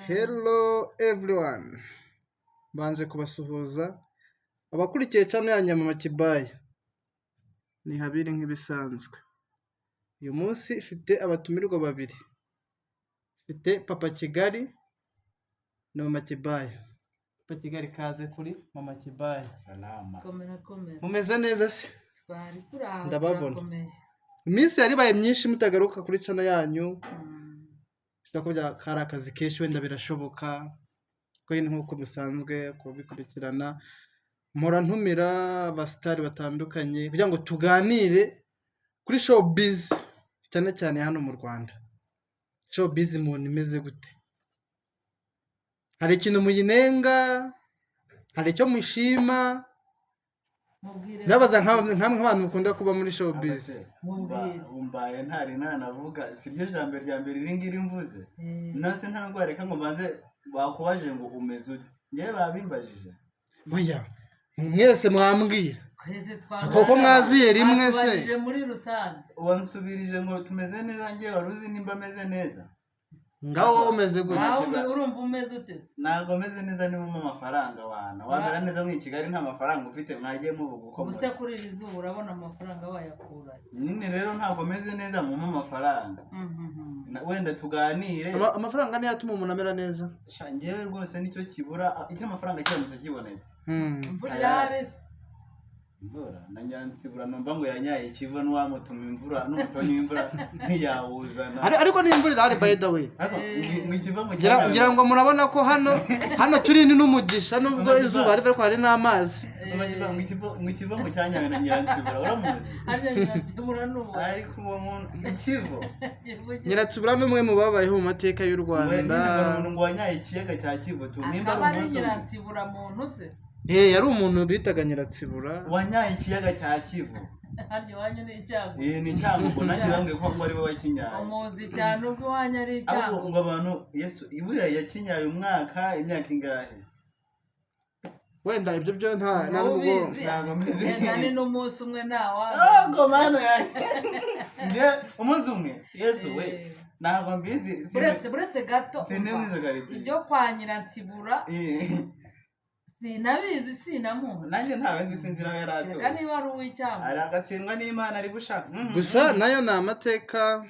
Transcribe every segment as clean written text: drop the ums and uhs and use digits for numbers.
Hello everyone. Banje kubasuhuza abakurikiye cyane ya Nyamama Kibaye. Ni habiri nk'ibisanzwe. Uyu munsi ifite abatumirwa babiri. Ifite Papa Kigali na Mama Kibaye. Papa Kigali kaze kuri Mama Kibaye. Salama. Komera. Mumeze neza se? Twari turaho. Ndababona. Iminsi yaribaye myinshi mutagaruka kuri channel yanyu. Shaka kari akazi kenshi wenda birashoboka ko yini nkuko bisanzwe kubikurikirana mpora ntumira abasitari batandukanye kugira ngo tuganire kuri showbiz cyane cyane hano mu Rwanda. Showbiz umuntu imeze gute? Hari ikintu muyinenga? Hari icyo mushima? Ndabaza nk'abantu mukunda kuba muri showbiz. Umbaye ntari nanavuga siryo jambo rya mbere ringiri mvuze. Nase nta ngwareka ngo banze bakubaje ngo umeze ute. Ngiye babimbajije. Oya, mwese mwambwira. Koko mwaziye rimwe se. Twabajije muri rusange. Wansubirije ngo tumeze neza ngiye waruzi nimba meze neza. Ngaho umeze gute? Ngaho urumva umeze ute? Nago meze neza ni mu amafaranga wana. Wamera neza mu Kigali nta mafaranga ufite mwagiye muvuga uko. Ubuse kuri izuba urabona amafaranga wayakura. Nyine rero ntago meze neza mu amafaranga. Wenda tuganire. Amafaranga niyo atuma umuntu amera neza. Shangewe rwose nicyo kibura icyo amafaranga cyamutse kibonetse. Imvura yarese. Imvura na Nyansibura numva ngo yanyaye ikiva n'uwamutuma imvura n'umutoni w'imvura ntiyawuzana. Ariko ni imvura irari by the way. Ngira ngo murabona ko hano turi ni n'umugisha nubwo izuba ariko hari n'amazi. Mu kiva mu cyanyawe na Nyansibura uramuzi? Aje Nyansibura n'uwo. Ariko uwo muntu ikivo. Nyansibura n'umwe mu babayeho mu mateka y'u Rwanda. Ngo wanyaye ikiyaga cya Kivu tu nimba ari umunsi. Nyansibura muntu se? Yari umuntu bitaga Nyiratsibura. Wanyaye ikiyaga cya Kivu. Haryo wanyu ni icyago. Ni icyago ngo nanjye bambwiye ko ngo ari we wakinyaye. Umuzi cyane ubwo wanyu ari icyago. Abo ngo abantu Yesu iburiya yakinyaye imyaka ingahe? Wenda ibyo byo ntabwo mbizi. Ni n'umunsi umwe nawa. Ngo mana yanjye. Umunsi umwe. Yesu we. Ntabwo mbizi. Buretse gato. Ibyo kwa Nyiransibura. Sinabizi sinamuzi. Nanjye ntawe nzi sinzira aho yarato. Kandi niba ari uw'icyambu. Aragatsindwa n'Imana ari gushaka. Gusa nayo ni amateka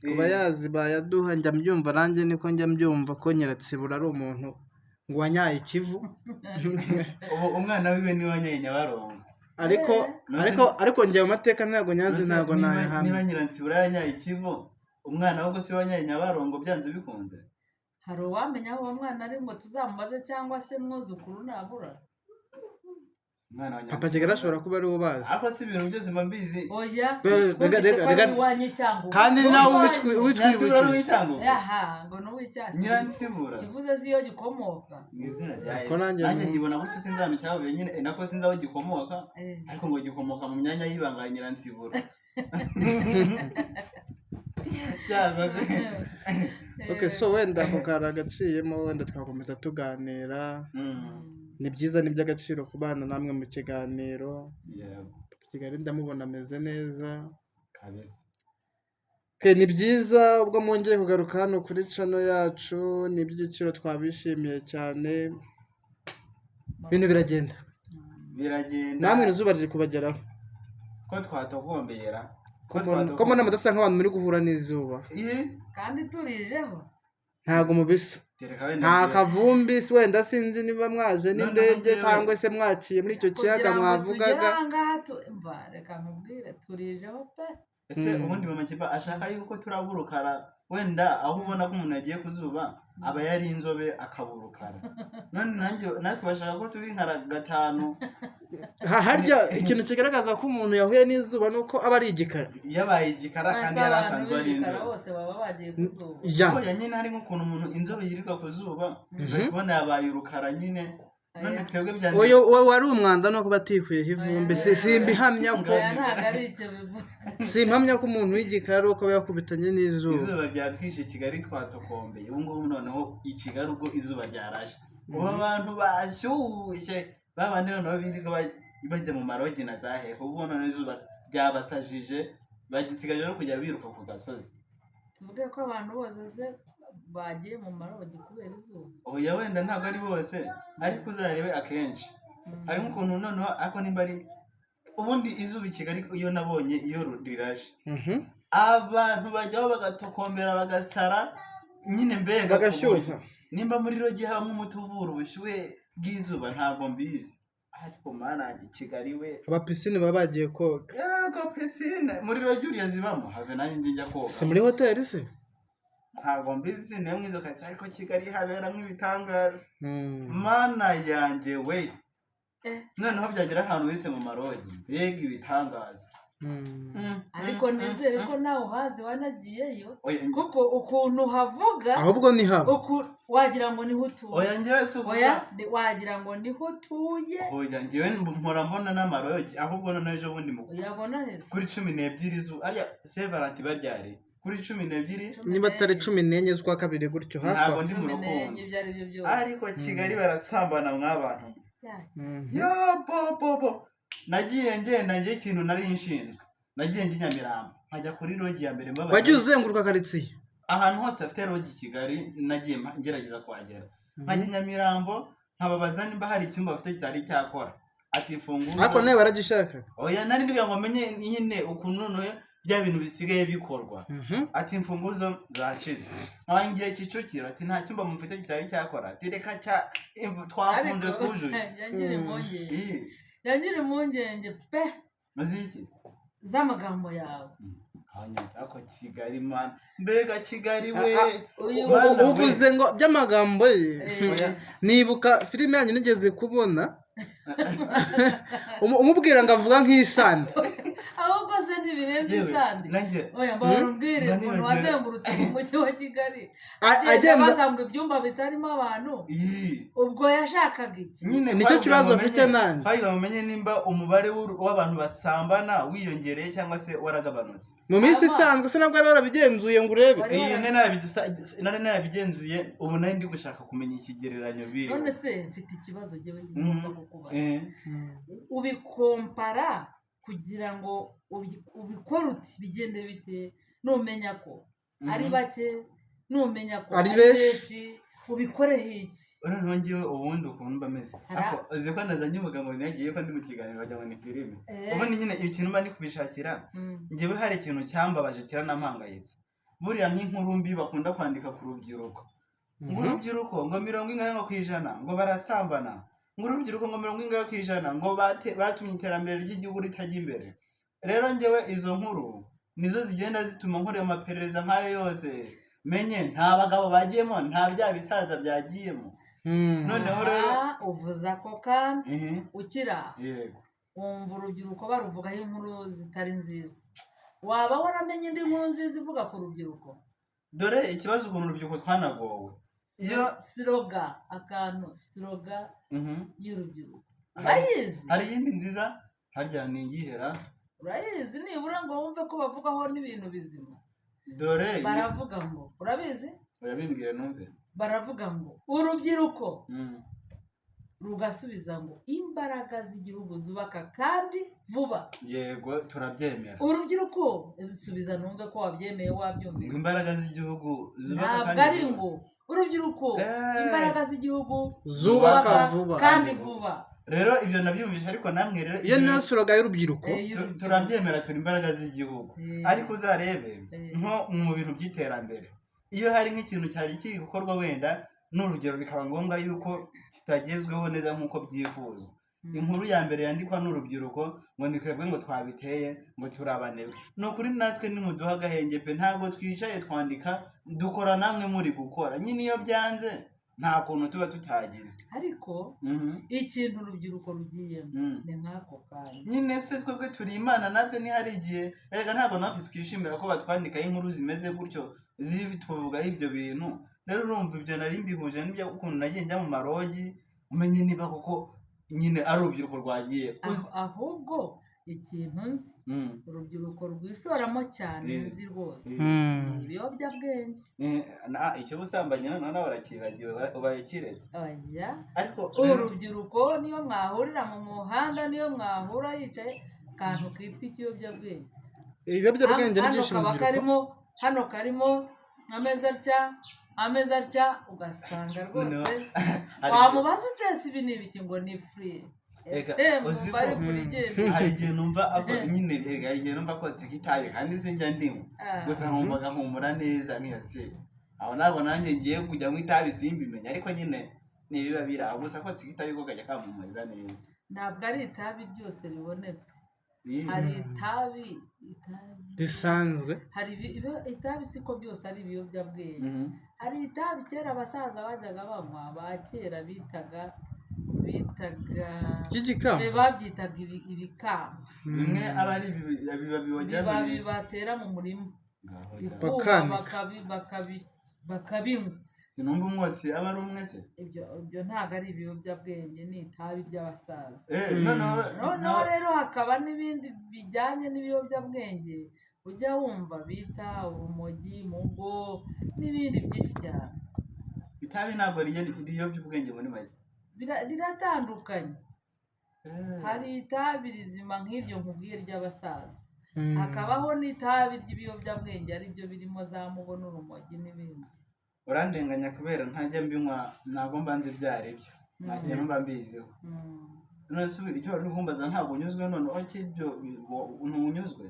kuba yazi bayaduha njya mbyumva nanjye niko njya mbyumva ko Nyiratsibura ari umuntu ngo wanyaye ikivu. Ubu umwana wiwe ni wanyaye Nyabarongo. Ariko njye mu mateka ntago nyazi ntago nayahamye. Niba Nyiransibura yanyaye ikivu umwana we si wanyaye Nyabarongo byanze bikunze. Hari uwamenya aho uwo mwana ari ngo tuzamubaze cyangwa se mwuzukuru nabura. Papa Kigali ashobora kuba ari ubazi. Ako si ibintu byose mba mbizi. Oya. Kandi nawe witwibukije. Aha, ngo n'uw'icyago. Nyiransibura. Kivuze si yo gikomoka. Mu izina rya Yesu. Nanjye ngibona gutyo sinzamenya cyaho nyine nako sinzaho gikomoka. Ariko ngo gikomoka mu myanya y'ibanga ya Nyiransibura. Okay, so wenda ako karagaciyemo wenda twakomeza tuganira. Ni byiza ni by'agaciro kubana namwe mu kiganiro. Kigali ndamubona ameze neza kabisa. Okay, ni byiza ubwo mwongeye kugaruka hano kuri channel yacu, ni iby'igiciro twabishimiye cyane. Ibintu biragenda. Namwe izuba riri kubageraho. Ko twatokombera. Ko mbona mudasa nk'abantu muri guhura n'izuba. Kandi turijeho. Ntago mubisa. Nta kavumbi wenda sinzi niba mwaje n'indege cyangwa se mwaciye muri icyo kiyaga mwavugaga. Reka nkubwire turijeho pe. Ese ubundi Mama Kiba ashaka yuko turaburukara wenda aho ubona ko umuntu yagiye kuzuba aba yari inzobe akaburukara. None natwe bashaka ko turi nkara gatanu. Harya ikintu kigaragaza ko umuntu yahuye n'izuba nuko aba ari igikara. Yabaye igikara kandi yarasanzwe ari inzobe. Bose baba bagiye kuzuba. Ya nyine hari nk'ukuntu umuntu inzobe yirirwa kuzuba batubona yabaye urukara nyine. None twebwe byanze. Oyo wari umwanda no kuba atihuye ivumbi simbihamya ko. Simpamya ko umuntu w'igikara uko yakubitanye n'izuba. Izuba ryatwishe Kigali twatokombeye. Ubu ngubu noneho i Kigali ubwo izuba ryarashe. Ubu abantu bashyushye babandi noneho birirwa bajya mu marogi na zahe. Ubu none izuba ryabasajije bagisigaje no kujya biruka ku gasozi. Tuvuge ko abantu bose bagiye mu marogi kubera izuba. oya wenda ntabwo ari bose ariko uzarebe akenshi hari nk'ukuntu noneho ariko nimba ari ubundi izuba i Kigali iyo nabonye iyo riraje abantu bajyaho bagatokombera bagasara nyine mbega bagashyuha nimba muri rogi hamwe umuti uvura ubushyuhe bw'izuba ntabwo mbizi ariko mana i Kigali we abapisine baba bagiye koga yego pisine muri rogi uriya zibamo have nanjye njya koga si muri hoteli se ntabwo mbizi niyo mwizo kayitsi ariko Kigali haberamo ibitangaza mana yanjye we noneho byagera ahantu wese mu marogi mbega ibitangaza ariko nizere ko nawe uhazi wanagiyeyo kuko ukuntu havuga ahubwo ni haba wagira ngo niho utuye oya njyewe si oya wagira ngo niho utuye oya njyewe mpora mbona n'amarogi ahubwo noneho ejo bundi uyabona hejuru kuri 12 zu ariya Sevaranti baryari kuri 12 niba atari 14 z'ukwa kabiri gutyo hafi ntabwo ndi mu rukundo ariko Kigali barasambana mw'abantu yo bo nagiye ngenda njye ikintu nari nshinzwe nagiye njye Nyamirambo nkajya kuri rogi ya mbere mbabaye wagiye uzenguruka karitsiye ahantu hose afite rogi Kigali nagiye ngerageza kuhagera nkajya Nyamirambo nkababaza nimba hari icyumba bafite kitari cyakora ati funguzo ariko nawe baragishaka oya nari ndiga ngo menye nyine ukuntu noneho bya bintu bisigaye bikorwa ati imfunguzo zashize nkangiye Kicukiro ati nta cyumba mufite kitari cyakora ati reka twafunze twujuye yagira impungenge pe maziki z'amagambo yawe ako Kigali man mbega Kigali we uvuze ngo by'amagambo ye nibuka filime yanyu nigeze kubona umubwira ngo avuga nk'isandi ahubwo se ntibirenze isandi oya mbabwire umuntu wazengurutse mu mujyi wa Kigali agenda basanga ibyumba bitarimo abantu ubwo yashakaga iki nicyo kibazo afite nanjye kandi bamenye nimba umubare w'abantu basambana wiyongereye cyangwa se waragabanutse mu minsi isanzwe se nabwo barabigenzuye ngo urebe nari narabigenzuye ubu nari ndi gushaka kumenya ikigereranyo biri none se mfite ikibazo jyewe ngomba kukubaza ubikompara kugira ngo ubikore uti bigende bite numenya ko ari bake numenya ko ari benshi ubikoreho iki noneho ngewe ubundi ukuntu mba meze uzi ko nazanye uvuga ngo nagiye ko ndi mu kiganiro wagira ngo ni filime ubundi nyine ikintu mba ndi kubishakira ngewe hari ikintu cyambabaje kiranampangayitse buriya nk'inkuru mbi bakunda kwandika ku rubyiruko ngo urubyiruko ngo 90% ngo barasambana ngo urubyiruko ngo 90% ngo batumye iterambere ry'igihugu ritajya imbere rero ngewe izo nkuru nizo zigenda zituma nkorera amaperereza nk'ayo yose menye nta bagabo bagiyemo nta bya bisaza byagiyemo noneho rero uvuza ko kandi ukira wumva urubyiruko baruvugaho inkuru zitari nziza waba waramenye indi nkuru nziza ivuga ku rubyiruko dore ikibazo ukuntu urubyiruko twanagowe iyo siroga y'urubyiruko urayizi hari iyindi nziza harya ni iyihera urayizi nibura ngo wumve ko bavugaho n'ibintu bizima dore baravuga ngo urabizi oyabimbwire numve baravuga ngo urubyiruko rugasubiza ngo imbaraga z'igihugu zubaka kandi vuba yego turabyemera urubyiruko rusubiza numve ko wabyemeye wabyumvise imbaraga z'igihugu zubaka ntabwo ari ngo urubyiruko imbaraga z'igihugu zubaka vuba kandi vuba rero ibyo nabyumvise ariko namwe rero iyo niyo suroga y'urubyiruko turabyemera turi imbaraga z'igihugu ariko uzarebe nko mu bintu by'iterambere iyo hari nk'ikintu cyari kiri gukorwa wenda n'urugero bikaba ngombwa yuko kitagezweho neza nk'uko byifuzwa inkuru ya mbere yandikwa n'urubyiruko ngo ni twebwe ngo twabiteye ngo turabanebwe ni ukuri natwe nimuduha agahenge pe ntabwo twicaye twandika dukora namwe muri gukora nyine iyo byanze nta kuntu tuba tutagize ariko ikintu urubyiruko rugiyemo ni nk'ako kanya nyine se twebwe turi imana natwe ntihari igihe erega ntabwo natwe twishimira ko batwandikaho inkuru zimeze gutyo tuvugaho ibyo bintu rero urumva ibyo nari mbihuje n'ibyo ukuntu nagiye njya mu marogi umenye niba koko nyine ari urubyiruko rwagiye ahubwo ikintu nzi urubyiruko rwishoramo cyane nzi rwose ibiyobyabwenge icyo busambanyi noneho nawe barakibagiwe ubaye kiretse ariko urubyiruko niyo mwahurira mu muhanda niyo mwahura yicaye akantu kitwa ikiyobyabwenge ibiyobyabwenge ni byinshi mu rubyiruko hano karimo ameza atya ameze atya ugasanga rwose wamubaza utese ibi ni ibiki ngo ni free hari igihe numva nyine hari igihe numva ko itabi kandi sinjya ndimo gusa nkumvaga nkumura neza ntiyase aho ntabwo nanjye ngiye kujya mu itabi simbimenya ariko nyine nibiba biraho gusa ko itabi ko kajya kampumurira neza ntabwo ari itabi ryose ribonetse hari itabi risanzwe hari itabi siko byose ari ibiyobyabwenge hari itabi kera abasaza bajyaga banywa ba kera bitaga babyitaga ibikamba bimwe aba ari ibibabi batera mu murima bakabinywa sinumva umwotsi aba ari umwe se ibyo ntabwo ari ibiyobyabwenge ni itabi ry'abasaza noneho rero hakaba n'ibindi bijyanye n'ibiyobyabwenge ujya wumva bita urumogi mugo n'ibindi byinshi cyane itabi ntabwo riyobya ubwenge muri make riratandukanye hari itabi rizima nk'iryo nkubwiye ry'abasaza hakabaho n'itabi ry'ibiyobyabwenge aribyo birimo za mugo n'urumogi n'ibindi urandenganya kubera ntajya mbinywa ntabwo mbanze ibyo ari byo nta kintu mba mbiziho none se icyo wari ukumbaza ntabwo unyuzwe noneho cy'ibyo ntunyuzwe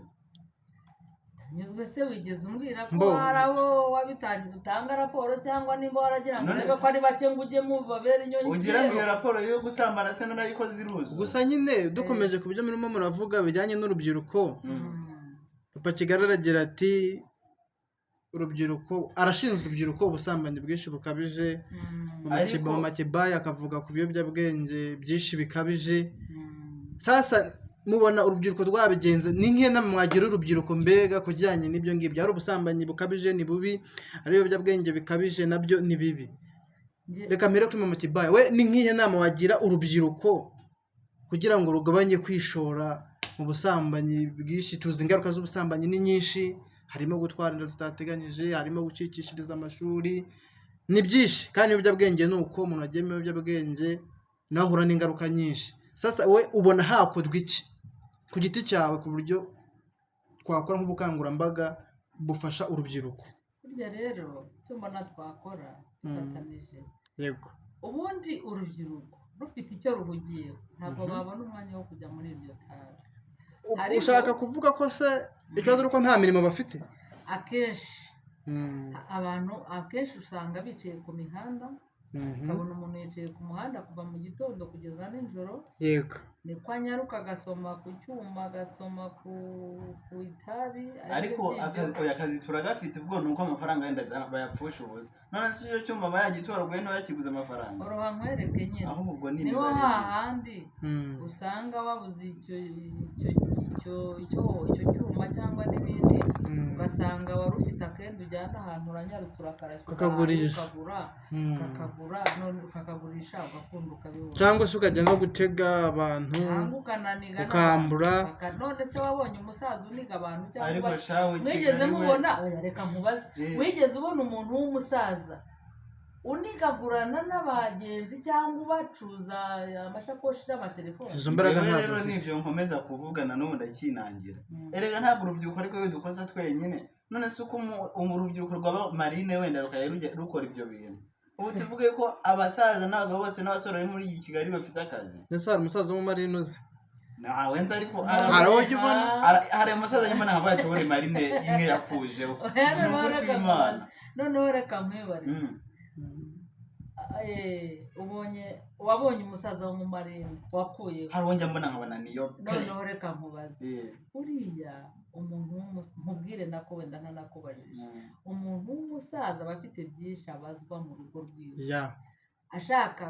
nyuzwe se wigeze umbwira ko hari abo wabitangiye utanga raporo cyangwa nimba waragira ngo urebe ko ari bake ngo ujye mu babere inyongera ugira ngo iyo raporo yo gusambana se narayikoze iruzwe gusa nyine dukomeje ku byo murimo muravuga bijyanye n'urubyiruko papa Kigali aragira ati urubyiruko arashinzwe urubyiruko ubusambanyi bwinshi bukabije mu makibaya akavuga ku biyobyabwenge byinshi bikabije sasa mubona urubyiruko rwabigenze ni nk'inama mwagira urubyiruko mbega kujyanye n'ibyo ngibyo ari ubusambanyi bukabije ni bubi ari ibiyobyabwenge bikabije nabyo ni bibi reka mbere kuri mu kibaya we ni nk'iyo nama wagira urubyiruko kugira ngo rugabanye kwishora mu busambanyi bwinshi tuzi ingaruka z'ubusambanyi ni nyinshi harimo gutwara inda zitateganyije harimo gucikishiriza amashuri ni byinshi kandi ibiyobyabwenge ni uko umuntu agiye mu biyobyabwenge nawe ahura n'ingaruka nyinshi sasa we ubona hakorwa iki ku giti cyawe ku buryo twakora nk'ubukangurambaga bufasha urubyiruko burya rero icyo mbona twakora dufatanije yego ubundi urubyiruko rufite icyo ruhugiyeho ntabwo babona umwanya wo kujya muri iryo tabi ushaka kuvuga ko se ikibazo ari uko nta mirimo bafite akenshi abantu akenshi usanga bicaye ku mihanda ukabona umuntu yicaye ku muhanda kuva mu gitondo kugeza nijoro yego niko anyaruka agasoma ku cyuma agasoma ku itabi ariko akazi turagafite ubwo ni uko amafaranga yenda bayapfusha ubusa none se icyo cyuma bayagitora ubwo niba yakiguze amafaranga oroha nkwereke nyine niho hahandi usanga babuze icyo cyuma cyangwa n'ibindi ugasanga wari ufite akenda ujyana ahantu uranyarutse urakarashyura ukakagurisha ugakunda ukabibona cyangwa se ukajya no gutega abantu ukambura none se wabonye umusaza uniga abantu cyangwa wigeze mubona reka nkubaze wigeze ubona umuntu w'umusaza unigagurana n'abagenzi cyangwa ubacuza amashakoshi n'amatelefoni izo mbaraga rero nibyo nkomeza kuvugana n'ubu ndakinangira erega ntabwo urubyiruko ariko dukoza twenyine none se uko urubyiruko rwaba marine wenda rukajya rukora ibyo bintu ubu tuvuge ko abasaza n'abagabo bose n'abasore bari muri iyi Kigali bafite akazi ndetse hari umusaza w'umumarine uzi ntawe nzi ariko hari umusaza nyuma ntabwo yatubona marine imwe yakujeho noneho reka nkwibare wabonye umusaza w'umumarine wakuye hari uwo njya mbona nkabona niyo noneho reka nkubaze uriya umuntu nkubwire nako wenda ntanakubajije umuntu w'umusaza aba afite byinshi abazwa mu rugo rwiwe ashaka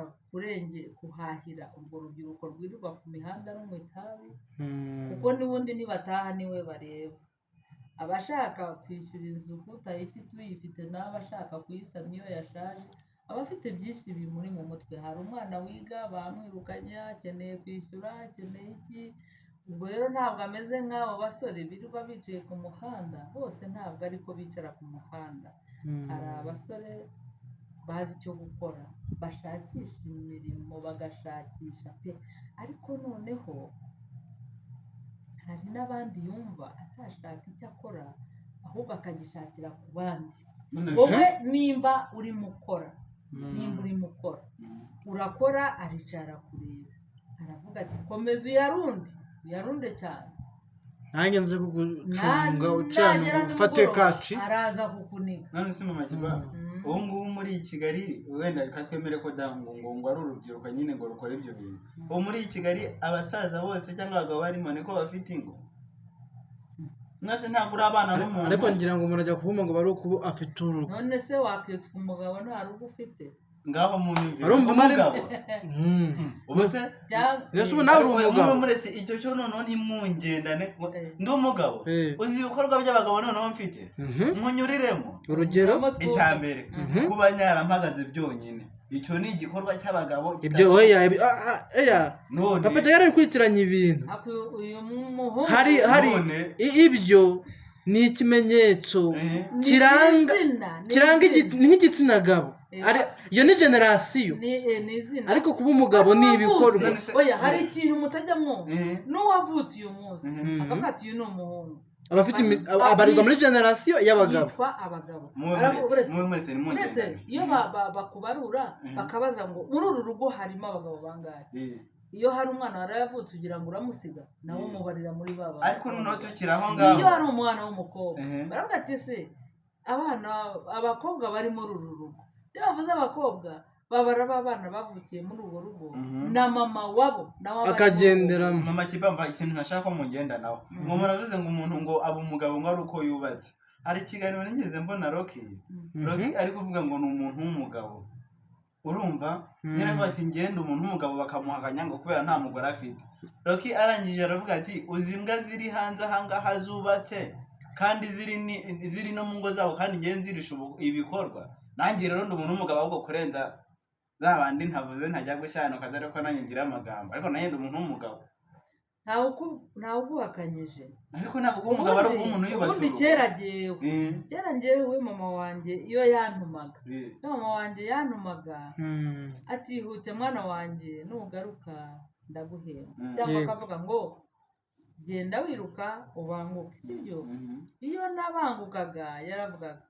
kuhahira urwo rubyiruko rwirirwa ku mihanda no mu itabi kuko n'ubundi nibataha niwe bareba abashaka kwishyura inzu utayifite uyifite n'abashaka kuyisana iyo yashaje aba afite byinshi bimuri mu mutwe hari umwana wiga bamwirukanye akeneye kwishyura akeneye iki ubwo rero ntabwo ameze nk'abo basore birirwa bicaye ku muhanda bose ntabwo ariko bicara ku muhanda hari abasore bazi icyo gukora bashakisha imirimo bagashakisha pe ariko noneho hari n'abandi yumva atashaka icyo akora ahubwo akagishakira ku bandi wowe nimba urimo ukora urakora aricara kureba aravuga ati komeza uyarunde cyane nanjye nze kugucunga ucana ufate kaci araza kukuniga none se mama Kiba ubu ngubu muri Kigali wenda reka twemere ko ngo ari urubyiruko nyine ngo rukora ibyo bintu ubu muri Kigali abasaza bose cyangwa abagabo barimo niko bafite ingo mwese ntabwo uri abana n'umuntu ariko ngira ngo umuntu ajya kuvuga ngo bari kuba afite urugo none se wakitwa umugabo nta rugo ufite ngaho mu myumvire ari umugabo ubuse yesu nawe uri umugabo muretse icyo cyo noneho ntimungendane ndi umugabo uzi ibikorwa by'abagabo noneho mfite nkunyuriremo urugero icya mbere kuba nyarampagaze byonyine icyo ni igikorwa cy'abagabo ibyo papa cyangwa ari kwitiranya ibintu hari ibyo ni ikimenyetso kiranga nk'igitsina gabo iyo ni generasiyo ariko kuba umugabo ni ibikorwa hari ikintu mutajya mwumva n'uwavutse uyu munsi akavuga ati uyu ni umuhungu abarirwa muri generasiyo y'abagabo yitwa abagabo uretse iyo bakubarura bakabaza ngo muri uru rugo harimo abagabo bangahe iyo hari umwana warayavutse ugira ngo uramusiga nawe umubarira muri baba ariko noneho tukiri aho ngaho iyo hari umwana w'umukobwa baravuga ati se abakobwa bari muri uru rugo iyo bavuze abakobwa babara abana bavukiye muri urwo rugo na mama wabo akagenderamo mama Kibamba ikintu ntashaka ko mugenda nawe ngo muravuze ngo umuntu ngo aba umugabo ngo ari uko yubatse hari ikiganiro nigeze mbona Rocky ari kuvuga ngo ni umuntu w'umugabo urumva nyine bati ngenda umuntu w'umugabo bakamuhakanya ngo kubera nta mugore afite Rocky arangije aravuga ati uzi imbwa ziri hanze ahangaha zubatse kandi ziri no mu ngo zabo kandi ngenzi zirisha ibikorwa nanjye rero ndi umuntu w'umugabo ahubwo kurenza za bandi ntavuze ntajya gushyanuka dore ko nanjye ngira amagambo ariko nanjye ndi umuntu w'umugabo ntawe uguhakanyije ariko ntabwo kuba umugabo ari umuntu yubatse ubundi kera njyewe mama wanjye iyo yantumaga mama wanjye yantumaga atihute mwana wanjye nugaruka ndaguhemba cyangwa akavuga ngo genda wiruka ubanguke sibyo iyo nabangukaga yaravugaga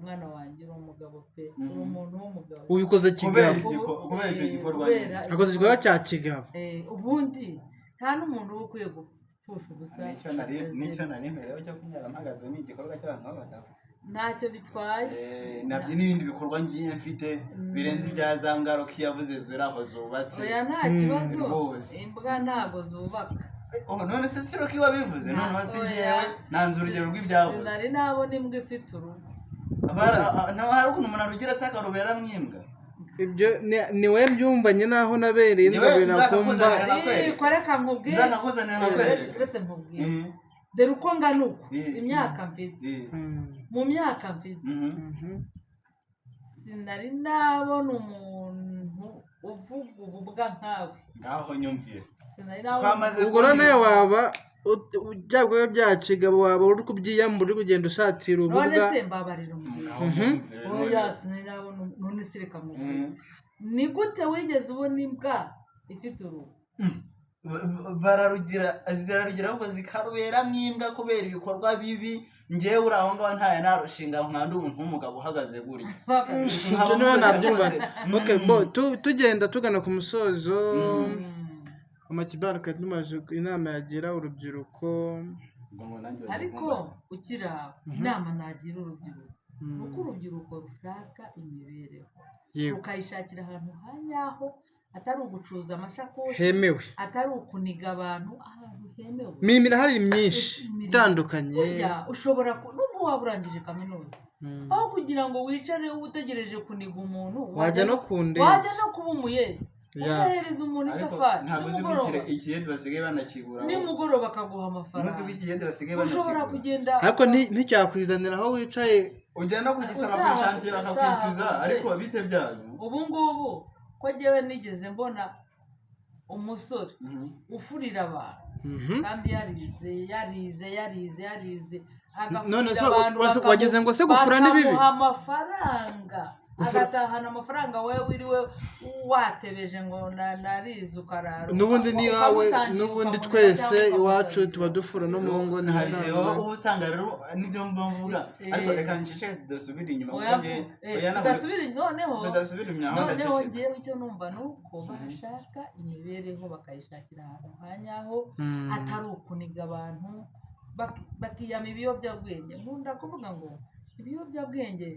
mwana wanjye uri umugabo pe uri umuntu w'umugabo ubikoze kigabo kubera icyo gikorwa akoze igikorwa cya kigabo ubundi nta n'umuntu uba ukwiye gupfusha ubusa nicyo naremerewe cyo kunyara mpagaze ni igikorwa cy'abantu b'abagabo ntacyo bitwaye nabyo n'ibindi bikorwa ngiye mfite birenze ibya za ngaruka yavuze ziraho zubatse oya nta kibazo imbwa ntabwo zubaka none se si Rocky wabivuze noneho si njyewe nanze urugero rw'ibyavuze sinari nabona imbwa ifite urugo hari ukuntu umuntu arugira se akarubera mwimbwa ibyo ni we byumvanye naho nabereye n'ingabire nakumva reka nkubwire uretse nkubwire dore uko ngana uko imyaka mfite mu myaka mfite sinari nabona umuntu uvuga ububwa nkawe ngaho nyumvire ubwo nawe waba byaba bya kigabo waba uri kubyiyambura uri kugenda usatira urubuga none se mbabarira oya sinari nabona none se reka nkubwire ni gute wigeze ubona imbwa ifite uruhu zirarugira ahubwo zikarubera nk'imbwa kubera ibikorwa bibi ngewe uri aho ngaho ntayo narushinga nkandi umuntu w'umugabo uhagaze gutya ibyo niba nabyumva tugenda tugana ku musozo amakibara tumaze inama yagira urubyiruko ariko ukiri aho inama nagira urubyiruko nuko urubyiruko rushaka imibereho rukayishakira ahantu hanyaho atari ugucuruza amashakoshi hemewe atari ukuniga abantu ahantu hemewe imirimo irahari myinshi itandukanye ushobora nubwo waba urangije kaminuza aho kugira ngo wicare utegereje kuniga umuntu wajya no kundege wajya no kuba umuyede ugahereza umuntu itafari ntabwo uzi ko ikiyede basigaye banakigura nimugoroba bakaguha amafaranga uzi ko ikiyede basigaye banakigura ushobora kugenda ariko nticyakwizanira aho wicaye ujya no kugisaba ku ishantiye bakakwishyuza ariko bite byanyu ubu ngubu ko njyewe nigeze mbona umusore ufurira abantu kandi yarize none se wageze ngo se gufura ni bibi bakamuha amafaranga agatahana amafaranga wowe wiriwe watebeje ngo narize ukarara n'ubundi ni yawe n'ubundi twese iwacu tuba dufura no mu ngo ntibisanzwe ubu usanga rero nibyo mvuga ariko reka nceceke tudasubira inyuma tudasubira inyuma noneho ngewe icyo numva ni uko bashaka imibereho bakayishakira ahantu hanyaho atari ukuniga abantu bakiyama ibiyobyabwenge. Nkunda kuvuga ngo ibiyobyabwenge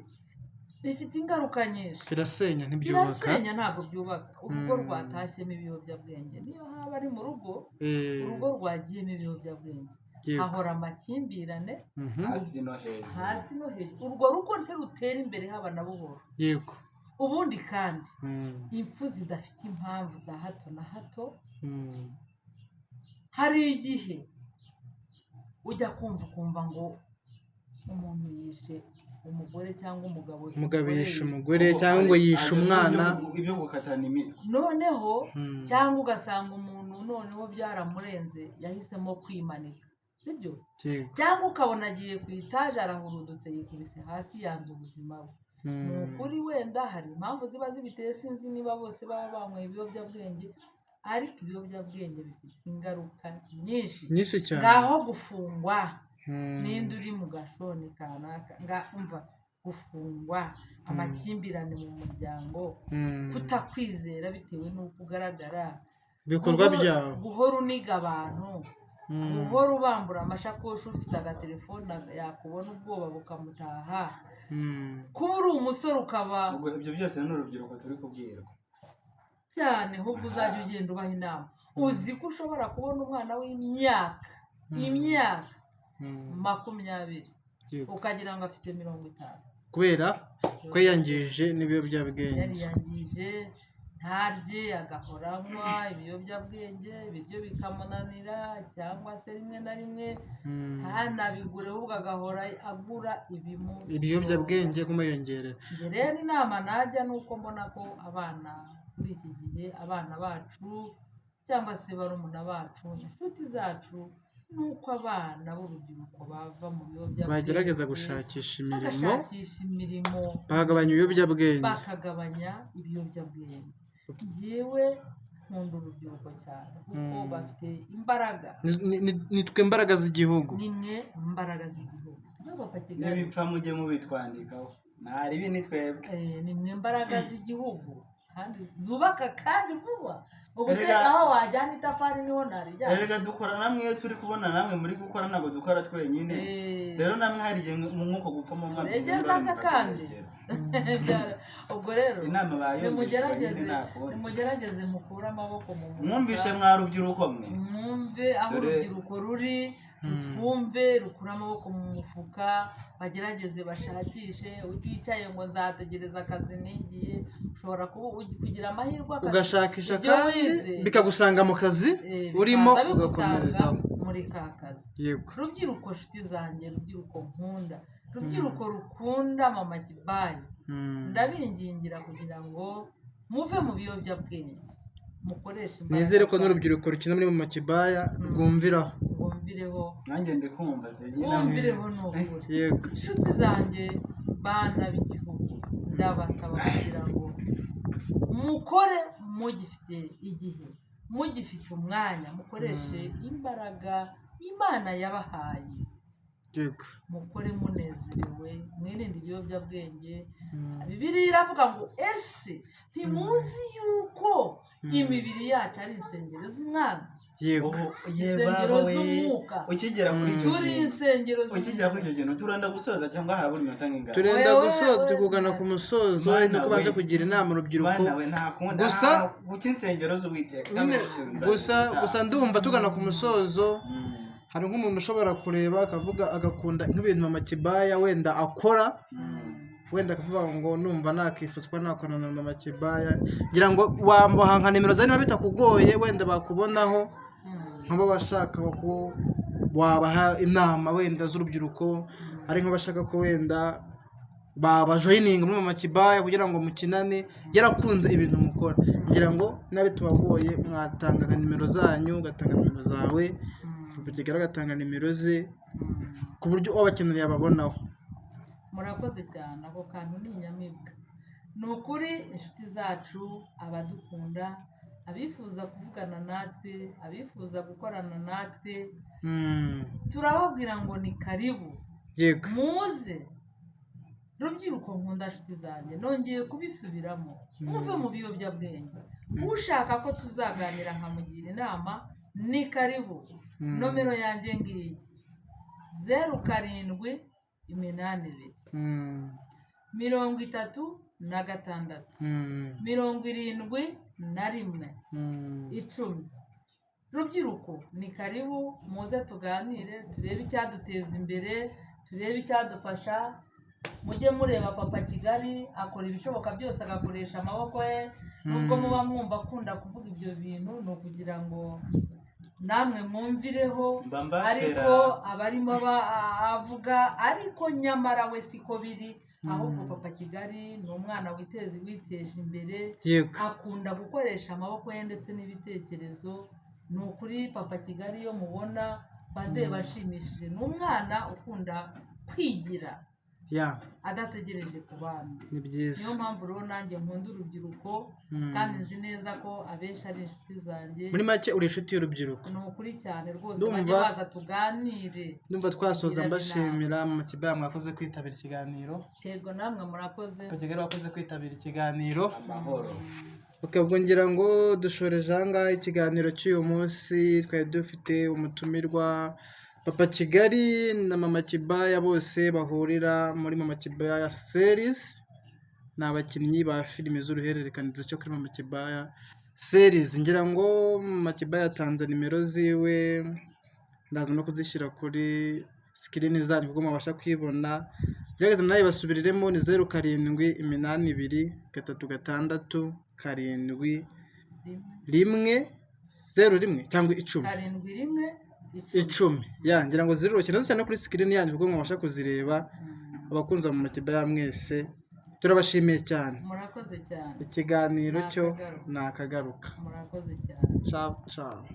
bifite ingaruka nyinshi, birasenya ntabwo byubaka. Urugo rwatashyemo ibiyobyabwenge niyo haba ari mu rugo, urugo rwagiyemo ibiyobyabwenge hahora amakimbirane hasi no hejuru. Urwo rugo ntirutera imbere haba na buhoro. Yego. Ubundi kandi impfu zidafite impamvu za hato na hato, hari igihe ujya kumva ngo umuntu yishe umugore cyangwa umugabo yishe umugore cyangwa ngo yishe umwana, ibyo gukatana imitwe noneho cyangwa ugasanga umuntu noneho byaramurenze yahisemo kwimanika, sibyo? Cyangwa ukabona agiye ku itaje arahurudutse yikubise hasi yanze ubuzima bwe. Ni ukuri wenda hari impamvu ziba zibiteye, sinzi niba bose baba banyweye ibiyobyabwenge, ariko ibiyobyabwenge bifite ingaruka nyinshi cyane. Ngaho gufungwa n'indi uri mu gashoni kanaka, umva gufungwa, amakimbirane mu muryango, kutakwizera bitewe n'uko ugaragara, ibikorwa byawe, guhora uniga abantu, guhora ubambura amashakoshi, ufite agatelefone yakubona ubwoba bukamutaha, kuba uri umusore ukaba ibyo byose ni urubyiruko turi kubwirwa cyane. Ahubwo uzajya ugenda ubaha inama. Uzi ko ushobora kubona umwana w'imyaka 20 ukagira ngo afite 50 kubera ko yangije n'ibiyobyabwenge. Yangije ntarye, agahora anywa ibiyobyabwenge, ibiryo bikamunanira, cyangwa se rimwe na rimwe ntanabigure, ahubwo agahora agura ibiyobyabwenge kumuyongerera. Rero inama najya ni uko mbona ko abana muri iki gihe, abana bacu cyangwa se barumuna bacu, inshuti zacu, nuko abana b'urubyiruko bava mu biyobyabwenge, bagerageza gushakisha imirimo, bakagabanya ibiyobyabwenge. Yewe nkunda urubyiruko cyane kuko bafite imbaraga. Nitwe imbaraga z'igihugu. Nimwe imbaraga z'igihugu. N'ibipfa mujye mubitwandikaho. Ntari ibi ni twebwe. Nimwe imbaraga z'igihugu kandi zubaka kandi vuba. Ubu se aho wajyana itafari niho narijyana. Erega dukora namwe, iyo turi kubona namwe muri gukora ntabwo dukora twenyine. Rero namwe hari igihe mwuko gupfa mu mwaka. Egeza kandi. Ubwo rero nimugerageze mukure amaboko mu mufuka. Mwumvishe mwa rubyiruko mwe. Mwumve aho urubyiruko ruri, twumve rukura amaboko mu mufuka, bagerageze bashakishe. Uticaye ngo nzategereza akazi nigiye, ushobora kugira amahirwe ugashakisha kandi bikagusanga mu kazi urimo ugakomerezaho muri ka kazi. Yego. Rubyiruko nshuti zanjye, rubyiruko nkunda, rubyiruko rukunda Mama Kibaye, ndabingingira kugira ngo muve mu biyobyabwenge, mukoreshe imbaraga. Nizere ko n'urubyiruko rukina muri Mama Kibaye rwumvireho. Nanjye ndikumva se wumvireho n'ukuri. Yego. Inshuti zanjye, bana b'igihugu, ndabasaba kugira ngo mukore mugifite igihe, mugifite umwanya, mukoreshe imbaraga Imana yabahaye. Yego. Mukore munezerewe, mwirinde ibiyobyabwenge. Bibiliya iravuga ngo ese ntimuzi yuko imibiri yacu ari insengero z'Umwami? Yego. Insengero z'umwuka. Ukigera kuri icyo kintu turenda gusoza cyangwa harabura iminota nk'ingana? Turenda gusoza, tukugana ku musozo, nuko baje kugira inama urubyiruko. Gusa kuki insengero z'Uwiteka gusa ndumva tugana ku musozo. Hari nk'umuntu ushobora kureba akavuga agakunda nk'ibintu Mama Kibaye wenda akora, wenda akavuga ngo numva nakifutswa nakorana na Mama Kibaye, ngira ngo wambaha nka nimero za niba bitakugoye wenda bakubonaho, nk'abo bashaka ko wabaha inama wenda z'urubyiruko, ari nk'abashaka ko wenda babajoyininga muri Mama Kibaye kugira ngo mukinane, yarakunze ibintu mukora. Ngira ngo nabe tubagoye mwatanga nka nimero zanyu, ugatanga nimero zawe, Rubikigara agatanga nimero ze, ku buryo ubakeneye ababonaho. Murakoze cyane, ako kantu ni inyamibwa. ni ukuri inshuti zacu, abadukunda, abifuza kuvugana natwe, abifuza gukorana natwe, turababwira ngo ni karibu muze. Rubyiruko nkunda nshuti zanjye, nongeye kubisubiramo, muve mu biyobyabwenge. Ushaka ko tuzaganira nkamugira inama ni karibu. Nomero yanjye ngiyi 0782 36 71 10. Rubyiruko ni karibu muze tuganire, turebe icyaduteza imbere, turebe icyadufasha. Mujye mureba Papa Kigali akora ibishoboka byose, agakoresha amaboko ye. Nubwo muba mwumva akunda kuvuga ibyo bintu, ni ukugira ngo namwe mwumvireho, ariko abarimo avuga, ariko nyamara we siko biri. Ahubwo Papa Kigali ni umwana witeje imbere, akunda gukoresha amaboko ye ndetse n'ibitekerezo. Ni ukuri Papa Kigali iyo mubona bandeba ashimishije, ni umwana ukunda kwigira adategereje ku bandi. Ni byiza. Niyo mpamvu rero nanjye nkunda urubyiruko, kandi nzi neza ko abenshi ari inshuti zanjye. Muri make uri inshuti y'urubyiruko. Ni ukuri cyane rwose, bajye baza tuganire. Ndumva twasoza mbashimira Mama Kibaya, mwakoze kwitabira ikiganiro. Yego namwe murakoze. Papa Kigali wakoze kwitabira ikiganiro. Amahoro. Ubwo ngira ngo dushoreje ahangaha ikiganiro cy'uyu munsi. Twari dufite umutumirwa Papa Kigali na Mama Kibaya, bose bahurira muri Mama Kibaya series. Ni abakinnyi ba filime z'uruhererekane cyo kuri Mama Kibaya series. Ngira ngo Mama Kibaya yatanze nimero ziwe, ndaza no kuzishyira kuri screen zanyu kuko mubasha kwibona. Gerageza nawe basubiriremo, ni 0782 36 7 1 cyangwa 10 10. Ngira ngo ziroroshye cyane kuri screen yanyu kuko mubasha kuzireba. Abakunzi ba Mama Kibaya mwese turabashimiye cyane. Murakoze cyane. Ikiganiro cyo nakagaruka. Murakoze cyane. Ciao ciao.